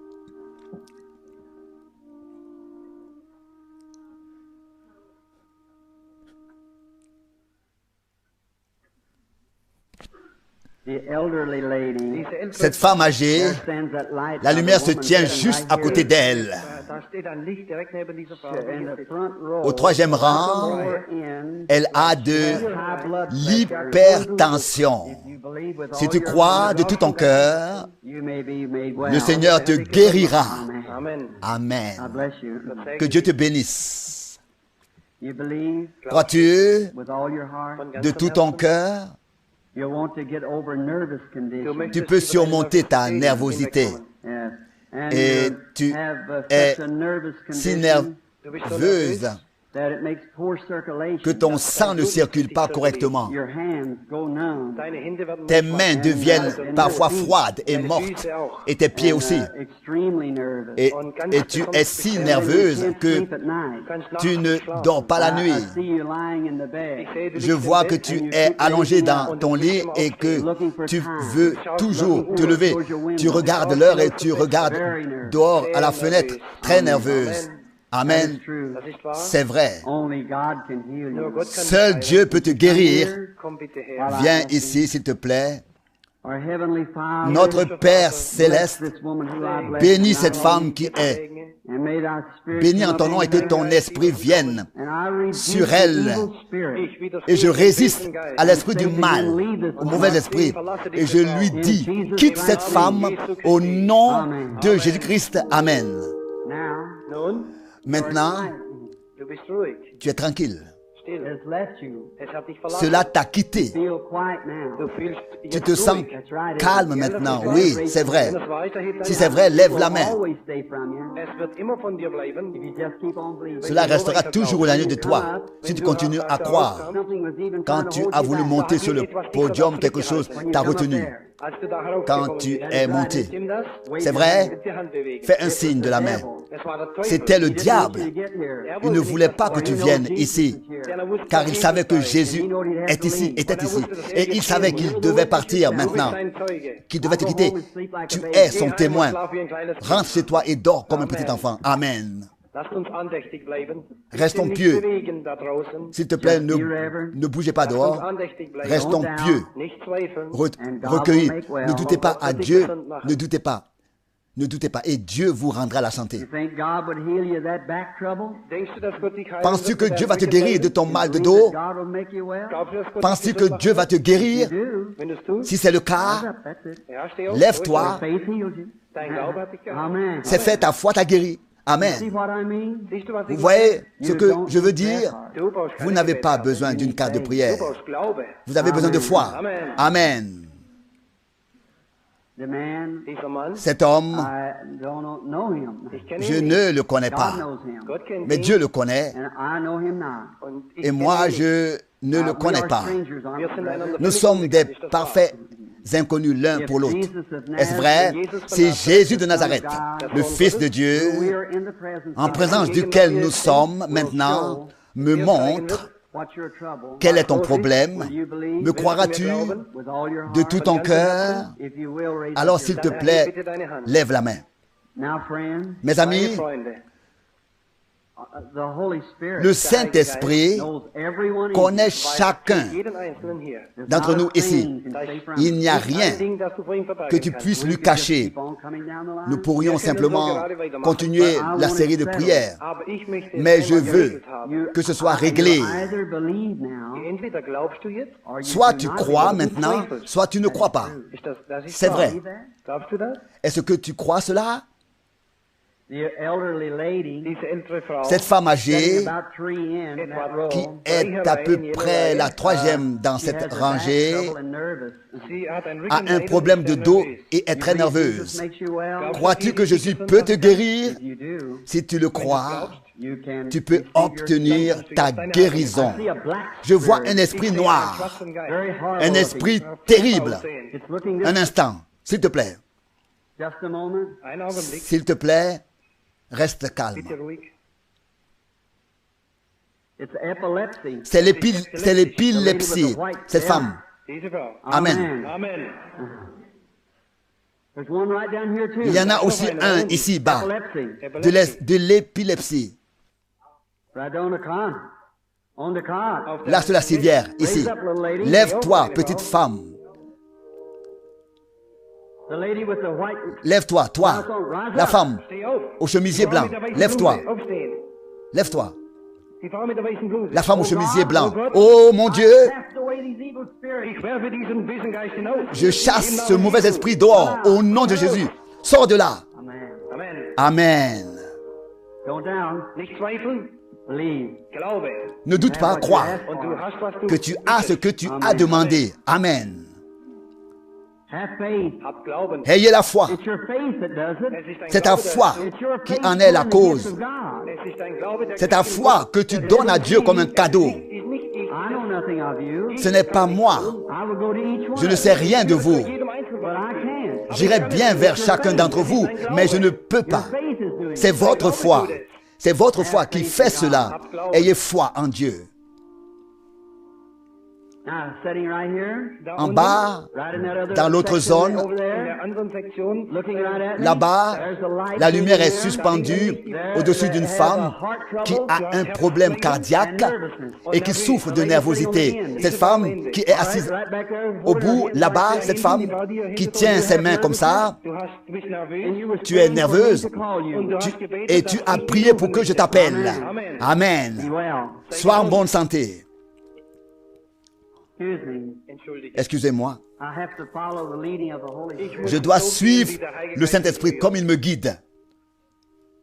The elderly lady, Diese ältere, Cette femme âgée, there stands that light la by the lumière se woman tient sitting juste right à côté here. d'elle. da steht ein Licht direkt neben dieser Frau. In the front row, Au troisième rang, lower end, elle a de high blood pressure. l'hypertension. If you believe with Si all tu your crois heart, de tout ton cœur, you may be made well. le Seigneur te guérira. Amen. Amen. I Amen. bless you. Que Dieu te bénisse. You believe Crois-tu with all your heart. de tout ton cœur? You want to get over nervous condition. Tu peux surmonter ta nervosité. Yes. And Et you tu have es such a nervous si condition nerveuse that it makes poor circulation. que ton sang ne circule pas correctement. Your hands go numb. Deine Hände werden Tes mains deviennent parfois froides et mortes, et tes pieds aussi. Extremely nervous. Et tu es si nerveuse que tu ne dors pas la I nuit. see you lying in the bed. Je vois que tu es allongé dans ton lit et que tu veux toujours te lever. Tu regardes l'heure et tu regardes dehors à la fenêtre, très nerveuse. Amen. Das ist wahr. C'est vrai. Only God can heal Nur you. Gott kann Seul Dieu peut te guérir. Komm bitte her. Viens ici, s'il te plaît. Our Heavenly Father, Notre Père céleste, bless this woman who I bless bénis now, cette femme qui est Segne. and may thy spirit bénie en come ton nom et que upon ton her, esprit vienne and I rebuke sur the elle. evil spirit. Ich widerstehe et je dem résiste bösen Geist. à l'esprit du mal, au mauvais esprit, et je lui dis, quitte cette femme au nom de Jésus-Christ. Amen. Now, Nun, Maintenant, du bist ruhig. tu es tranquille. Still. it's left you. Es hat dich verlassen. Cela t'a quitté. Feel quiet now. Du fühlst Tu jetzt te sens ruhig. That's right. calme maintenant. Oui, c'est vrai. Wenn es weitergeht, dann Si c'est vrai, lève la It will main. always stay from you es wird immer von dir bleiben. if you just keep on believing. Cela restera toujours au milieu de toi si tu continues à croire. Something was even Quand trying to tu hold as you voulu back. monter sur le podium, quelque chose When you t'a come up retenu. there, Als du da heraufgekommen Quand tu bist. es monté. Stimmt das? wave C'est your vrai? hand. Mit der Hand bewegen. Fais un signe de la main. Es war der Teufel. C'était le He didn't want diable. you to get here. Il ne voulait pas que tu viennes ici, car il savait que Jésus est ici, était ici. Et il savait qu'il devait partir maintenant, qu'il devait te quitter. Tu es son témoin. Rentre chez toi et dors comme un petit enfant. Amen. Lasst uns andächtig bleiben. Restons Nicht pieux. bewegen da draußen. S'il te plaît, ne bougez pas Lasst uns dehors. andächtig bleiben. Restons pieux, Nicht zweifeln. recueillis. Ne doutez pas à Dieu. Ne doutez pas. Ne doutez pas. Et Dieu vous rendra la santé. You think God would heal you of that back trouble? Denkst du, dass Gott dich heilen Penses-tu wird que mit Dieu deinem va te guérir de ton mal de Believe dos? that God will make you well? Glaubst du, dass Gott Penses-tu dich que gesund Dieu va te guérir? Do. macht? Wenn du es tust, Si c'est le Rise cas, up, that's it. ja, steh auf. lève-toi. Faith heals you. Dein Glaube hat dich geheilt. Amen. C'est fait, ta foi t'a guéri. See Amen. what I mean? Siehst du, was Vous ich voyez ce You que don't je veux need dire? that part. Du brauchst Vous keine n'avez pas Gebet. besoin d'une carte de Du prière. brauchst Glaube. Vous avez besoin de foi. Amen. Amen. The man, Dieser Mann, cet homme, I don't know him. ich kenne je ihn nicht. ne le connais God pas. knows him. Gott kennt Mais ihn Dieu le connaît And I know him not. und ich et kenne moi, ihn nicht. je ne le We connais are pas. strangers, aren't Wir we, sind brother? einander Nous völlig sommes des unbekannt, ist das wahr? parfaits inconnus l'un pour l'autre. Est-ce vrai? Si Jésus de Nazareth, le Fils de Dieu, We are in the presence en of présence duquel nous sommes maintenant, me montre what's your trouble. quel est ton problème. Will you believe Me croiras-tu with all your de heart? tout ton cœur? If you will, raise Alors up s'il your te hand. plaît, lève la main. Now, friends, Mes Meine amis, Freunde, the Holy Spirit le Saint-Esprit knows everyone in connaît you. chacun jeden Einzelnen hier. There's d'entre not a nous ici. thing you can say from Il n'y a Ein rien Ding, das du vor ihm que verbergen tu kannst. puisses We lui could just cacher. keep on coming down the line. Nous pourrions simplement continuer la série de prières, Aber ich möchte es mais je einmal veux geregelt haben. You que ce soit réglé. either believe now, Entweder glaubst du jetzt, or you Soit do tu not crois believe. maintenant, soit tu ne crois pas. das ist C'est wahr. vrai. Glaubst du das? Est-ce que tu crois cela? The elderly lady, Diese ältere Frau, Cette femme âgée sitting about 3 in that row, qui est à peu près la troisième dans she cette has a back rangée trouble and nervous. sie hat ein a un problème de dos et est très You believe Jesus nerveuse. makes you well? Crois-tu que Jésus peut te guérir? If you do, Si tu le crois, you can tu peux receive your obtenir healing. ta guérison. I see a black Je vois spirit. un esprit noir, Very horrible un esprit looking. terrible. It's looking Un this instant, s'il te plaît, Just a moment. Ein Augenblick, s'il te plaît, reste calme. bitte ruhig. It's epilepsy. C'est l'épilepsie, cette femme. Diese Frau. Amen. Amen. There's one right down here too. Il y en a aussi un ici-bas, Epilepsy. de l'épilepsie. Right on the cot. On the cot. Là sur la civière, ici. Lève-toi, petite femme. The lady with the white. Lève-toi, toi, la femme Steh auf. au chemisier blanc. Lève-toi, Aufstehen. lève-toi. Die Frau mit der weißen Bluse. La femme au chemisier blanc. Oh Gott, Oh mon Dieu, Cast away these evil spirits. ich werfe diesen bösen Geist hinaus. je chasse ce mauvais esprit dehors au nom de Jésus. Sors de là. Amen. Amen. Amen. Don't down. Nicht zweifeln, Believe. glaube. Ne doute pas, crois Und du hast, was du que tu as ce que tu as demandé. Amen. Have faith. Hab Glauben. Ayez la foi. It's your faith that does it. Es ist ein C'est ta Glaube, foi It's your qui faith en est la doing the gifts cause. of God. Es ist ein Glaube, der C'est ta foi que tu donnes à Dieu comme un cadeau. ist nicht ich. I know nothing of you. Ce n'est pas moi. I will go to each one. Je ne sais rien de vous. Jedem Einzelnen. But I can. J'irai bien vers chacun d'entre vous, mais je ne peux pas. Faith is doing C'est it. votre foi. C'est votre foi qui fait cela. Ayez foi en Dieu. Now, sitting right here, En bas, right in that other dans l'autre section zone, over In there, der anderen Sektion, looking right at me, là-bas, there's a light la lumière est there. suspendue There au-dessus d'une has femme a heart qui trouble a un problème cardiaque et qui souffre de nervosité. Cette femme qui est assise right back there, au bout, là-bas, cette femme qui tient ses mains comme ça, du bist and nervös you were tu es praying for me nerveuse to call you. und du tu- hast gebetet, et tu dass as ich prié ihn pour que rufen je soll. t'appelle. Amen. Be Amen. well. Sois en bonne santé. Excuse me. Entschuldige. Excusez-moi. I have to follow the leading of the Holy Spirit. Je dois suivre le Saint-Esprit comme il me guide.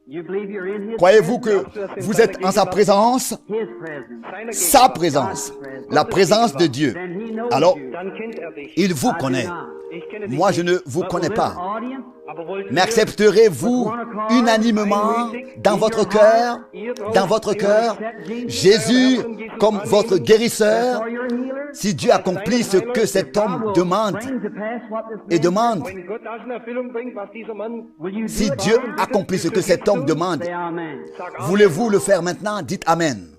You believe you're in His Croyez-vous que presence? vous êtes en sa présence? His presence. Sa présence. La présence de Dieu. Then He knows Alors, you. Dann kennt dich. il vous I do connaît. not. Ich kenne dich Moi, nicht. je ne vous connais Will pas. this audience Aber wollt Mais accepterez-vous unanimement dans votre cœur, Jésus comme votre guérisseur, for your healer? si Dieu accomplit ce que cet homme demande Bring to pass what this et man demande, wenn Gott das in Erfüllung bringt, was dieser Mann Will you do si it Dieu now? accomplit ce que cet homme demande, Say amen. sagt, voulez-vous le faire maintenant? Dites Amen.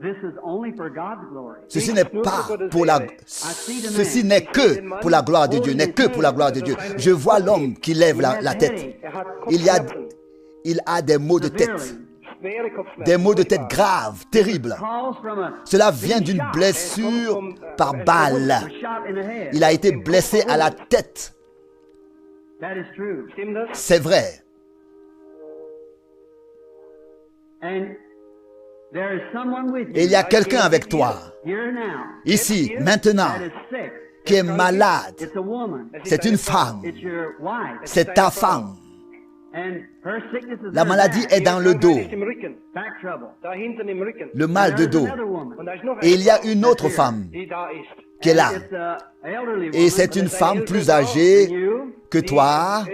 This is only for God's glory. Ceci n'est pas pour la, ceci n'est que pour la gloire de Dieu, n'est que pour la gloire de Dieu. Je vois l'homme qui lève la tête. Il a des maux de tête, schwere Kopfschmerzen. des maux de tête graves, terribles. Calls from a Cela vient d'une blessure par balle. shot in the head. Il a été blessé à la tête. That is true. Stimmt das? C'est vrai. And there is someone with Et il you y a quelqu'un avec toi, here now ici, maintenant, that is sick. qui est malade. It's a woman. C'est une femme. It's your wife. C'est ta femme. And her sickness is La in her maladie back. est dans le dos, Ist im Rücken. Back trouble. Da hinten im Rücken. le mal de There's dos. another woman. Und da ist noch Et il y a eine une autre femme. die da ist. qui est là. Et c'est une femme plus âgée que toi.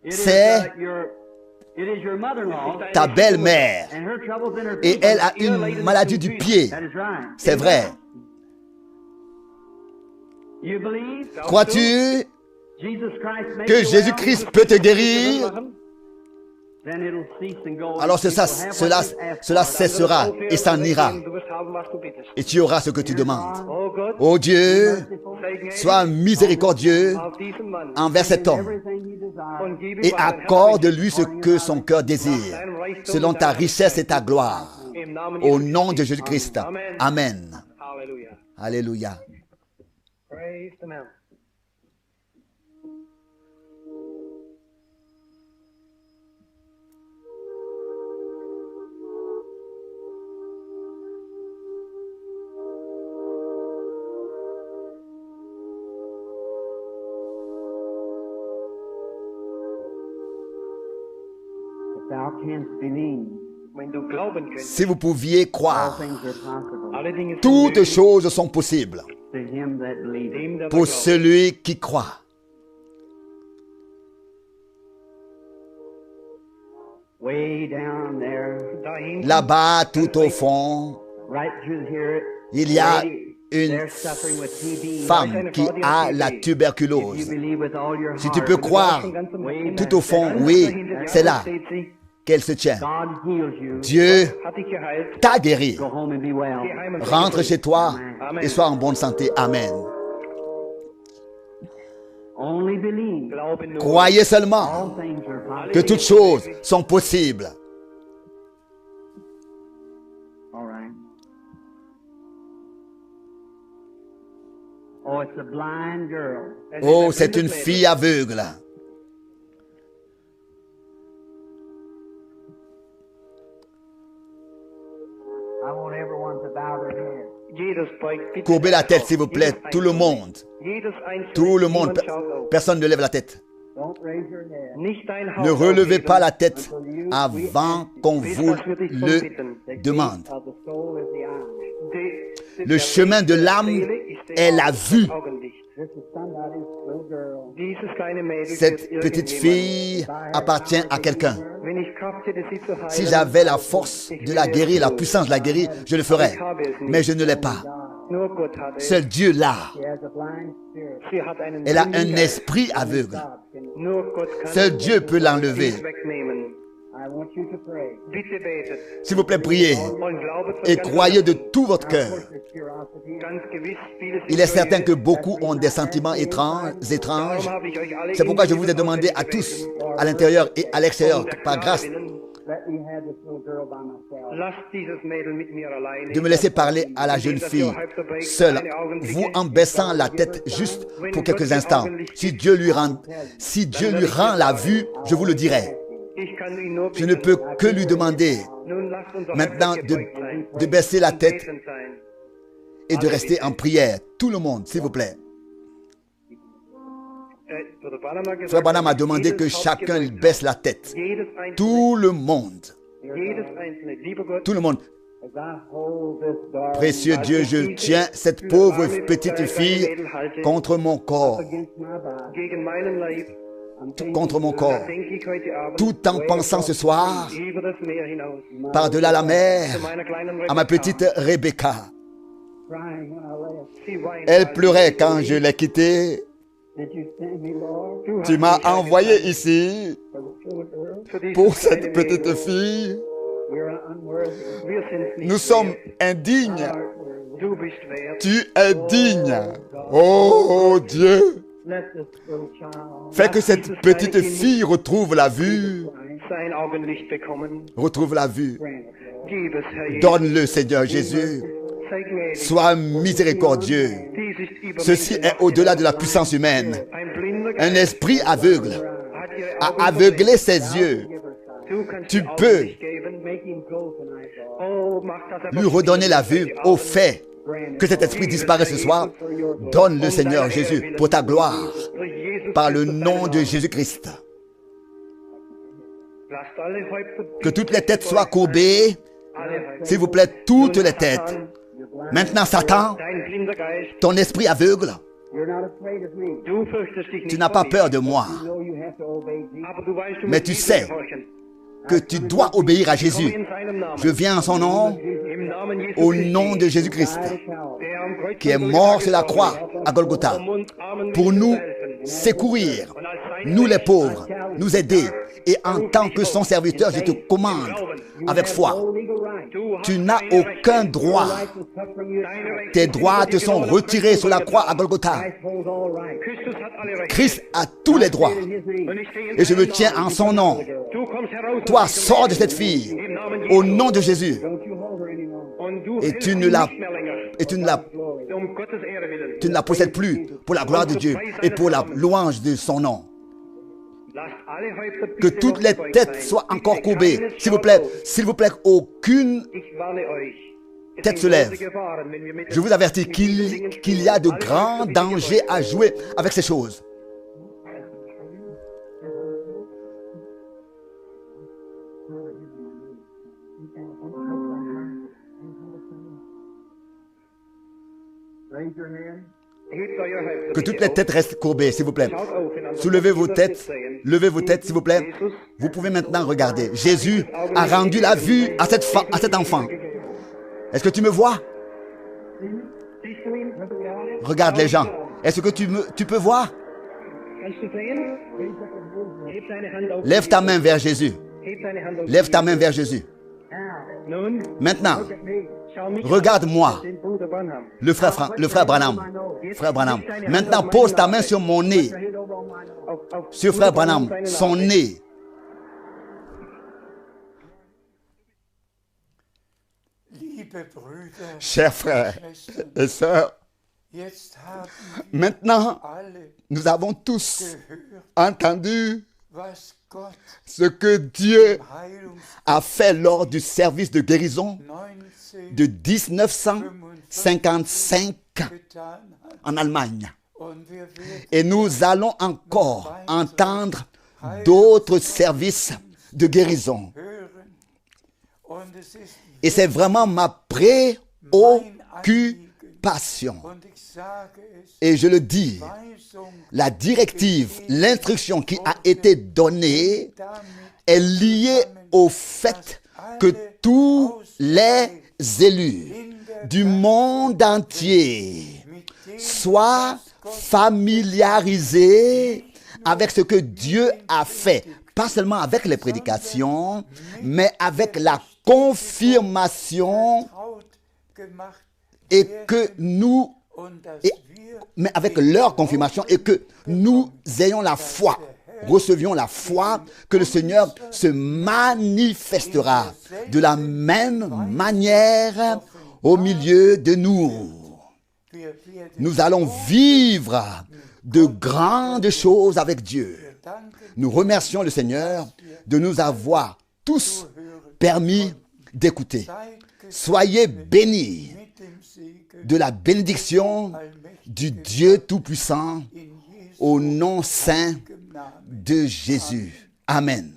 C'est ta belle-mère. Et elle a une maladie du pied. C'est vrai. Crois-tu que Jésus-Christ peut te guérir? Alors cela cessera et s'en ira. Et tu auras ce que tu demandes. Oh Dieu, sois miséricordieux envers cet homme et accorde-lui ce que son cœur désire, selon ta richesse et ta gloire. Au nom de Jésus-Christ. Amen. Alléluia. Si vous pouviez croire, toutes choses sont possibles pour celui qui croit. Là-bas, tout au fond, il y a une femme qui a la tuberculose. Si tu peux croire, tout au fond, oui, c'est là qu'elle se tient. Dieu t'a guéri. Rentre chez toi et sois en bonne santé. Amen. Croyez seulement que toutes choses sont possibles. Oh, c'est une fille aveugle. Courbez la tête, s'il vous plaît, tout le monde. Tout le monde. Personne ne lève la tête. Ne relevez pas la tête avant qu'on vous le demande. Le chemin de l'âme est la vue. Cette petite fille appartient à quelqu'un. Si j'avais la force de la guérir, la puissance de la guérir, je le ferais. Mais je ne l'ai pas. Seul Dieu l'a. Elle a un esprit aveugle. Seul Dieu peut l'enlever. S'il vous plaît, priez et croyez de tout votre cœur. Il est certain que beaucoup ont des sentiments étranges. C'est pourquoi je vous ai demandé à tous, à l'intérieur et à l'extérieur, par grâce, de me laisser parler à la jeune fille seule, vous en baissant la tête juste pour quelques instants. Si Dieu lui rend la vue, je vous le dirai. Je ne peux que lui demander maintenant de baisser la tête et de rester en prière. Tout le monde, s'il vous plaît. Frère Branham a demandé que chacun baisse la tête. Tout le monde. Tout le monde. Précieux Dieu, je tiens cette pauvre petite fille contre mon corps. Contre mon corps, tout en pensant ce soir par-delà la mer à ma petite Rebecca. Elle pleurait quand je l'ai quittée. Tu m'as envoyé ici pour cette petite fille. Nous sommes indignes. Tu es digne. Oh Dieu, fais que cette petite fille retrouve la vue. Retrouve la vue. Donne-le, Seigneur Jésus. Sois miséricordieux. Ceci est au-delà de la puissance humaine. Un esprit aveugle a aveuglé ses yeux. Tu peux lui redonner la vue au fait que cet esprit disparaît ce soir. Donne-le, Seigneur Jésus, pour ta gloire, par le nom de Jésus-Christ. Que toutes les têtes soient courbées. S'il vous plaît, toutes les têtes. Maintenant, Satan, dein blinder Geist, ton esprit aveugle, You're not afraid of me. du fürchtest dich tu nicht n'as vor pas mir, peur de moi, You know you have to obey Jesus. aber du weißt, du Mais musst tu Jesus sais gehorchen. que tu dois obéir à Jésus. Komm in seinem Namen, Je viens en son nom, im Namen Jesu au Christi, nom de Jésus-Christ, Die at Calvary. der am Kreuz qui est von mort Golgatha sur la gestorben croix ist, à Golgotha, um uns armen pour Menschen nous zu helfen. secourir, Und als sein nous les Recht pauvres, nous aider. Et en tant que son serviteur, je te commande avec foi. No legal right. Du hast Tu n'as keine aucun Rechte. droit. Rights was cut from you. Deine Rechte Tes sind droits über te dir sont genommen am retirés Kreuz sur la von croix à Golgatha. Golgotha. Christ holds all rights. Christus hat alle Rechte. Christ a tous les droits. In his name. Und ich stehe in Et je me deinem tiens Namen. en son nom. Du kommst heraus aus Toi, diesem sors de Leben. cette fille Im Namen au Jesu. nom de Jésus. Don't you hold her any longer. Und du Et hältst tu sie ne la, nicht mehr länger. et tu ne la, Um Gottes Ehre willen. tu ne la possèdes plus pour la gloire de Dieu et pour la louange de son nom. Lasst alle Häupter Que bitte toutes noch les gebeugt têtes sein. soient encore Bitte courbées. keines S'il vous plaît, aucune Ich warne euch. Es tête sind se lève. große Gefahren, wenn wir mit Je vous avertis qu'il y a de grands dangers à jouer avec ces choses. Raise your hand. Hebt euer Häupter Que bitte toutes les auf. têtes restent courbées, s'il vous plaît. Schaut auf in Soulevez vos das têtes, sehen. levez vos têtes, s'il vous plaît. Vous pouvez maintenant regarder. Jésus a rendu la vue à cet enfant. Est-ce que tu me vois? Siehst du ihn? Regarde les gens. Est-ce que tu peux voir? Kannst du sehen? Heb deine Hand auf. Lève ta main vers Jésus. Heb deine Hand auf. Lève ta main vers Jésus. Nun, Maintenant, schau mich regarde-moi, an, den Bruder Branham. le frère Branham. Frère Branham. Maintenant, pose ta main sur mon nez. Hand over on my nose. Auf Sur frère Branham, son nez. Liebe Brüder, Chers frères et sœurs, jetzt haben wir maintenant, alle nous avons tous gehört, entendu was Gott ce que Dieu im Heilungs a fait lors du service de guérison 19 de 1955 getan hat. en Allemagne. Und wir werden Et nous allons encore entendre d'autres services de guérison. hören. Und es ist Et c'est vraiment ma préoccupation. und ich sage es, Et je le dis, Weisung la directive, l'instruction qui a été donnée damit est liée au fait que tous les élus du monde entier mit dem soient familiarisés avec ce que Dieu a fait. Pas seulement avec les prédications, mais avec la confirmation traut gemacht et que nous, und dass et- wir mais avec leur confirmation et que nous ayons la foi, recevions la foi que le Seigneur se manifestera de la même manière au milieu de nous. wir werden Nous allons vivre de grandes choses avec Dieu. danken Nous remercions le Seigneur de nous avoir tous permis d'écouter. Seid Soyez bénis mit dem Segen de la bénédiction du Dieu Tout-Puissant in Jesu au nom saint Namen. de Jésus. Amen.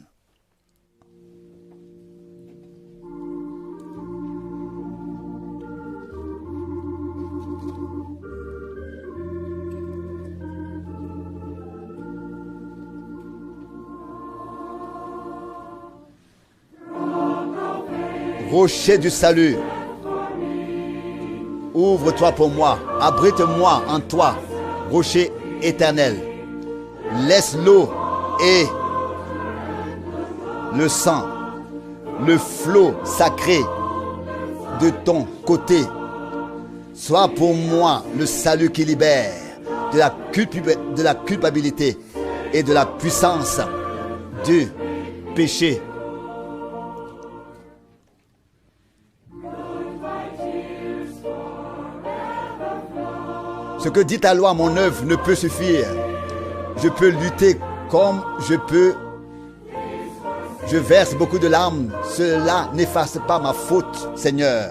Rocher du salut, ouvre-toi pour moi, abrite-moi en toi, rocher éternel. Laisse l'eau et le sang, le flot sacré de ton côté. Sois pour moi le salut qui libère de la culpabilité et de la puissance du péché. Ce que dit ta loi, mon œuvre ne peut suffire. Je peux lutter comme je peux. Je verse beaucoup de larmes. Cela n'efface pas ma faute, Seigneur.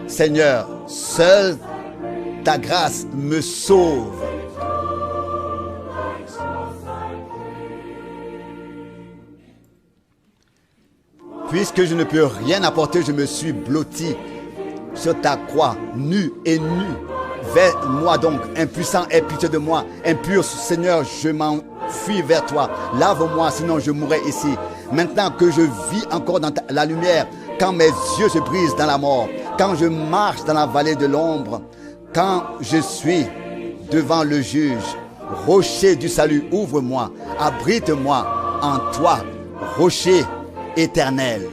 Seigneur, seule ta grâce me sauve. Puisque je ne peux rien apporter, je me suis blotti sur ta croix, nu et nu. Vers moi donc, impuissant, aie pitié de moi. Impur, Seigneur, je m'enfuis vers toi. Lave-moi, sinon je mourrai ici. Maintenant que je vis encore dans la lumière, quand mes yeux se brisent dans la mort, quand je marche dans la vallée de l'ombre, quand je suis devant le juge, rocher du salut, ouvre-moi, abrite-moi en toi, rocher éternel.